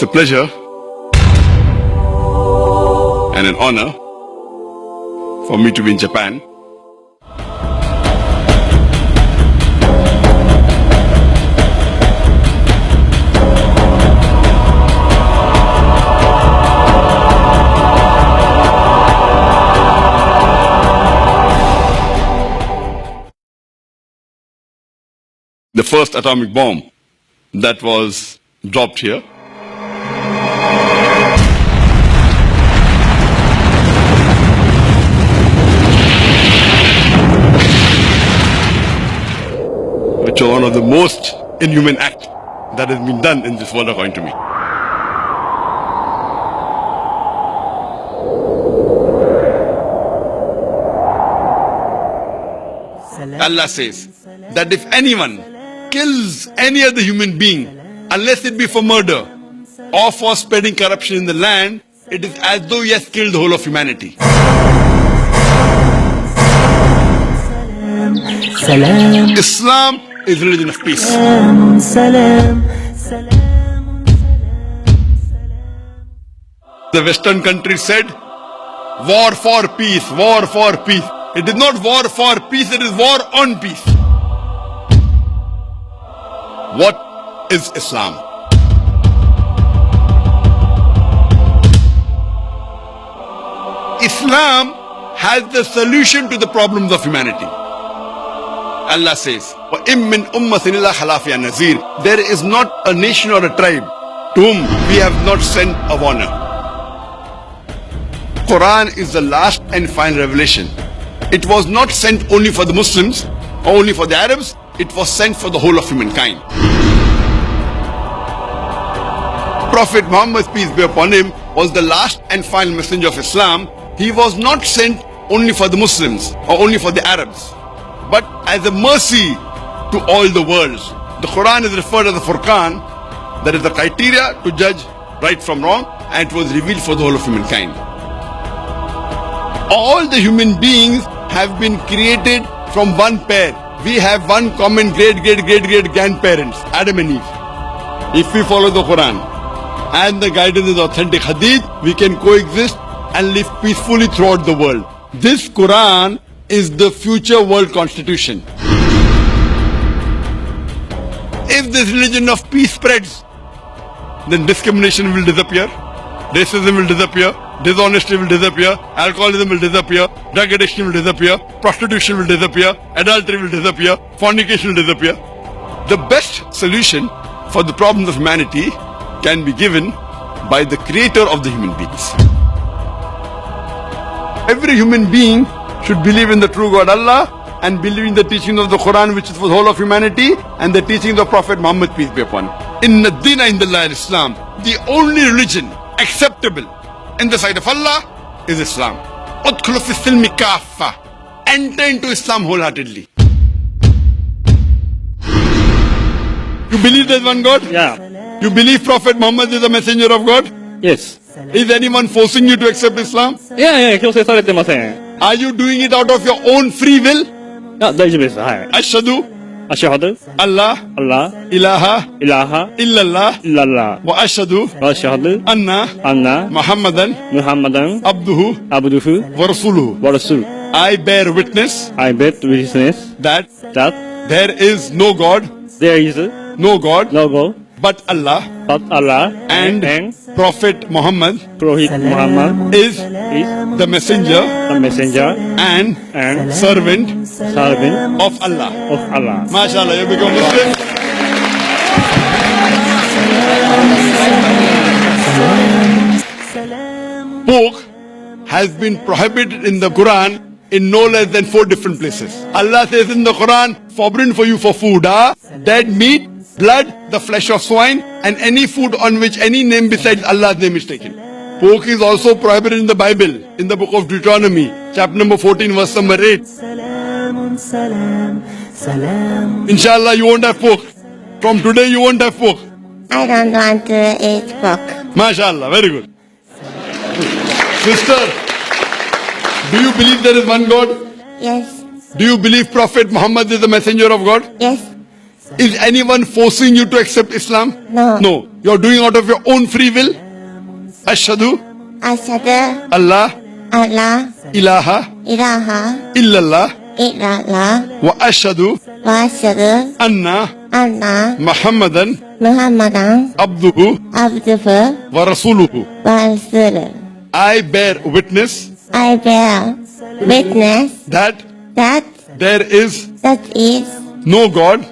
It's a pleasure and an honor for me to be in Japan. The first atomic bomb that was dropped here. Which was one of the most inhuman acts that has been done in this world according to me. Allah says that if anyone kills any other human being, unless it be for murder or for spreading corruption in the land, it is as though he has killed the whole of humanity. Islam is religion of peace. The Western countries said, war for peace, war for peace. It is not war for peace, it is war on peace. What is Islam? Islam has the solution to the problems of humanity. Allah says, وَإِن مِّنْ أُمَّةٍ إِلَّا خَلَا فِيهَا نَذِيرٌ. There is not a nation or a tribe to whom we have not sent a warner. Quran is the last and final revelation. It was not sent only for the Muslims or only for the Arabs. It was sent for the whole of humankind. Prophet Muhammad, peace be upon him, was the last and final messenger of Islam. He was not sent only for the Muslims or only for the Arabs, but as a mercy to all the worlds. The Quran is referred as the Furqan, that is the criteria to judge right from wrong, and it was revealed for the whole of humankind. All the human beings have been created from one pair. We have one common great grandparents, Adam and Eve. If we follow the Quran and the guidance of the authentic Hadith, we can coexist and live peacefully throughout the world. This Quran is the future world constitution. If this religion of peace spreads, then discrimination will disappear, racism will disappear, dishonesty will disappear, alcoholism will disappear, drug addiction will disappear, prostitution will disappear, adultery will disappear, fornication will disappear. The best solution for the problems of humanity can be given by the creator of the human beings. Every human being should believe in the true God Allah and believe in the teachings of the Quran, which is for the whole of humanity, and the teachings of Prophet Muhammad, peace be upon him. Inna Dina Indallahi Islam. The only religion acceptable in the sight of Allah is Islam. Udkhulu fi silmi kaffa. Enter into Islam wholeheartedly. You believe there's one God? Yeah. You believe Prophet Muhammad is the messenger of God? Yes. Is anyone forcing you to accept Islam? いやいや、強制されてません。 Are you doing it out of your own free will? あ、大丈夫です。はい。 Ashhadu アシュハド、 Allah アラ、 ilaha イラハ、 illallah イララ、 wa ashhadu アシュハド、 anna アンナ、 Muhammadan ムハンマダン、 abduhu アブドゥフ、 wa rasuluhu. ワラスル。 I bear witness I bet witness that that there is no God, there is no God no God but Allah, but Allah and Prophet Muhammad Prophet Muhammad is is the messenger the messenger and and servant servant of Allah. of Allah. MashaAllah, you become Muslim. Pork has been prohibited in the Quran in no less than 4 different places. Allah says in the Quran, forbidden for you for food are dead meat, blood, the flesh of swine, and any food on which any name besides Allah's name is taken. Pork is also prohibited in the Bible, in the book of Deuteronomy, chapter number 14, verse number 8. Inshallah, you won't have pork. From today, you won't have pork. I don't want to eat pork. MashaAllah, very good. Sister, do you believe there is one God? Yes, Do you believe Prophet Muhammad is the messenger of God? yes, Is anyone forcing you to accept Islam? No. No. You're doing out of your own free will? Ashhadu Ashhadu Allah Allah ilaha ilaha illallah illallah wa ashhadu wa ashhadu anna anna Muhammadan Muhammadan abduhu abduhu wa rasuluhu. wa rasuluhu. I bear witness I bear witness that that there is that is no God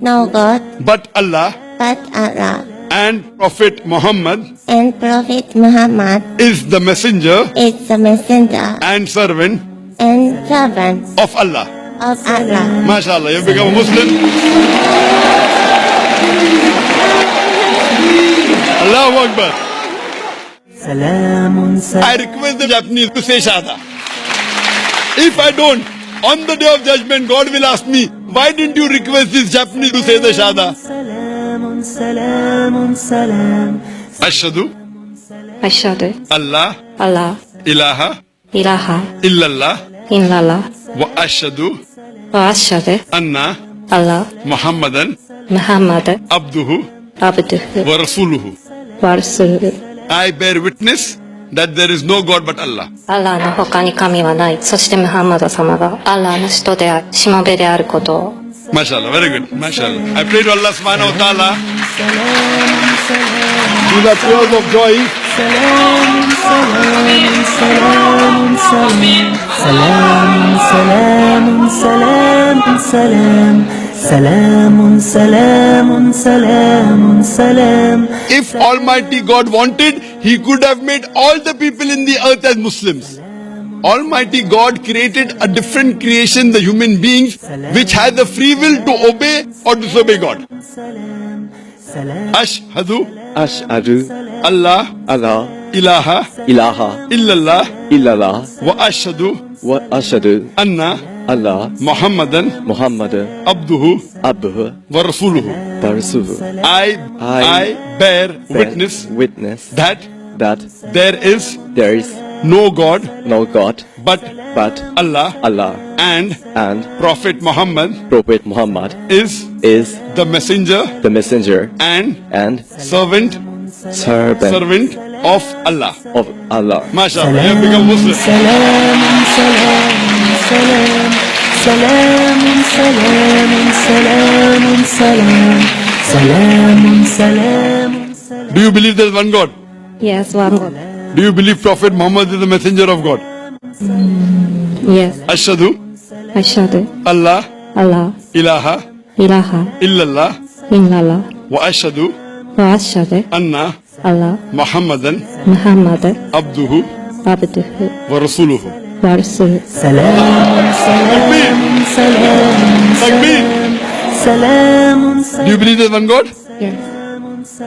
no God but Allah, but Allah, and Prophet Muhammad and Prophet Muhammad is the messenger is the messenger and servant and servant of Allah. of Allah. MashaAllah, you've become a Muslim. Allahu Akbar. I request the Japanese to say Shahada. If I don't, on the day of judgment, God will ask me, why didn't you request this Japanese to say the Shahada? Ashhadu Ashhadu Allah Allah ilaha ilaha illallah illallah wa ashhadu wa ashhadu anna Allah Muhammadan Muhammad abduhu abduhu wa rasuluhu. wa rasuluhu. I bear witness that there is no God but Allah. アラーの他に神はない。そしてムハンマド様がアラーの使徒であり、しもべであることを。 MashaAllah, very good. MashaAllah. I pray to Allah subhanahu wa ta'ala. These are tears of joy. If Almighty God wanted, He could have made all the people in the earth as Muslims. Almighty God created a different creation, the human beings, which had the free will to obey or disobey God. Ashhadu Ashhadu Allah Allah ilaha ilaha illallah illallah wa ashhadu wa ashhadu anna Allah Muhammadan Muhammadan abduhu abduhu wa rasuluhu. wa rasuluhu. I bear witness witness that that there is there is no God no God but but Allah, Allah, and and Prophet Muhammad Prophet Muhammad is is the messenger the messenger and servant servant of Allah. of Allah. MashaAllah, you have become Muslim. Do you believe there is one God? Yes, one God. Do you believe Prophet Muhammad is the messenger of God? Yes. Ashhadu Ashhadu Allah Allah ilaha ilaha illallah illallah wa ashhadu wa ashhadu anna Allah Muhammadan Muhammad abduhu abduhu wa rasuluhu. wa rasuluhu. Takbir. Do you believe there is one God? Yes.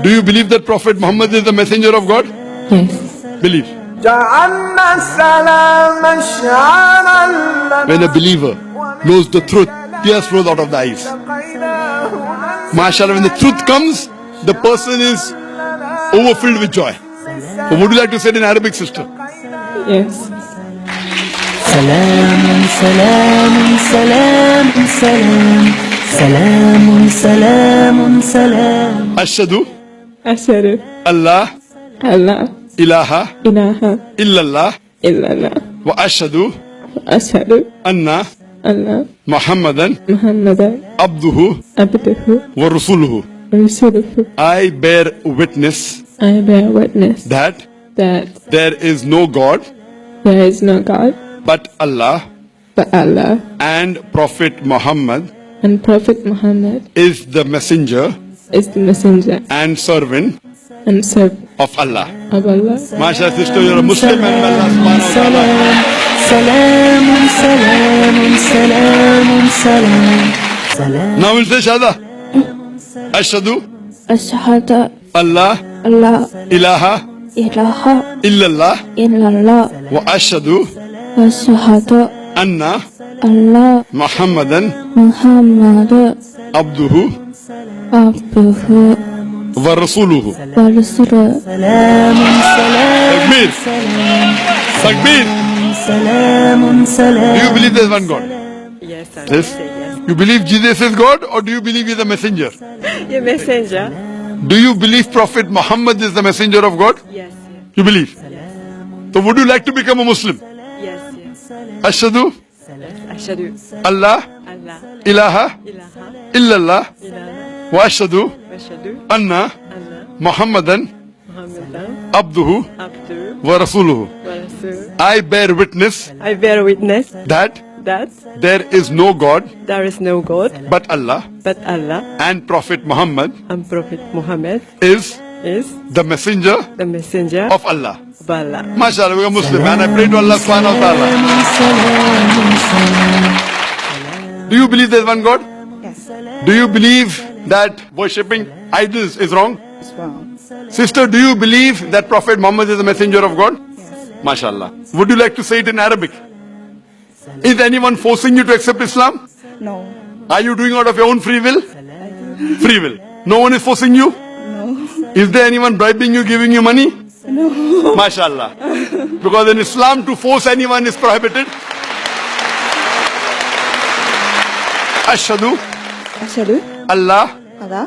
Do you believe that Prophet Muhammad is the messenger of God? Yes. Believe. جعلنا السلام شعارا When a believer knows the truth, tears flows out of the eyes. MashaAllah, when the truth comes, the person is overfilled with joy. So would you like to say it in Arabic, sister? Yes. Ashhadu Ashhadu Allah Allah ilaha ilaha illallah illallah wa ashhadu wa ashhadu anna Allah Muhammadan Muhammad abduhu abduhu wa rasuluhu. wa rasuluhu. I bear witness I bear witness that that there is no God there is no God but Allah, but Allah, and Prophet Muhammad and Prophet Muhammad is the messenger is the messenger and servant and servant of Allah. of Allah. MashaAllah, sister, you're a Muslim and Allah subhanahu wa ta'ala. Now we'll say Shahada. Ashhadu Ashhadu Allah Allah ilaha ilaha illallah illallah wa ashhadu wa ashhadu anna Allah Muhammadan Muhammad abduhu abduhu wa rasuluhu. wa rasuluhu. Takbir. Takbir. Do you believe there's one God? Yes. You believe Jesus is God or do you believe he's a messenger? Your messenger. Do you believe Prophet Muhammad is the messenger of God? Yes, You believe? So would you like to become a Muslim? yes, yes. Ashhadu Ashhadu Allah Allah ilaha ilaha illallah illallah wa ashhadu wa ashhadu anna anna Muhammadan Muhammadan abduhu abduhu wa rasuluhu. wa rasuluh. I bear witness I bear witness that that there is no God there is no God but Allah but Allah, and Prophet Muhammad and Prophet Muhammad is is the messenger the messenger of Allah. of Allah. MashaAllah, we are Muslim and I pray to Allah subhanahu wa ta'ala. Do you believe there is one God? Yes, Do you believe that worshipping idols is wrong? it's wrong. Sister, do you believe that Prophet Muhammad is the messenger of God? Yes. MashaAllah. Would you like to say it in Arabic? Is anyone forcing you to accept Islam? No. Are you doing out of your own free will? Free will. No one is forcing you? No. Is there anyone bribing you, giving you money? No. MashaAllah. Because in Islam to force anyone is prohibited. Ashhadu Ashhadu Allah Allah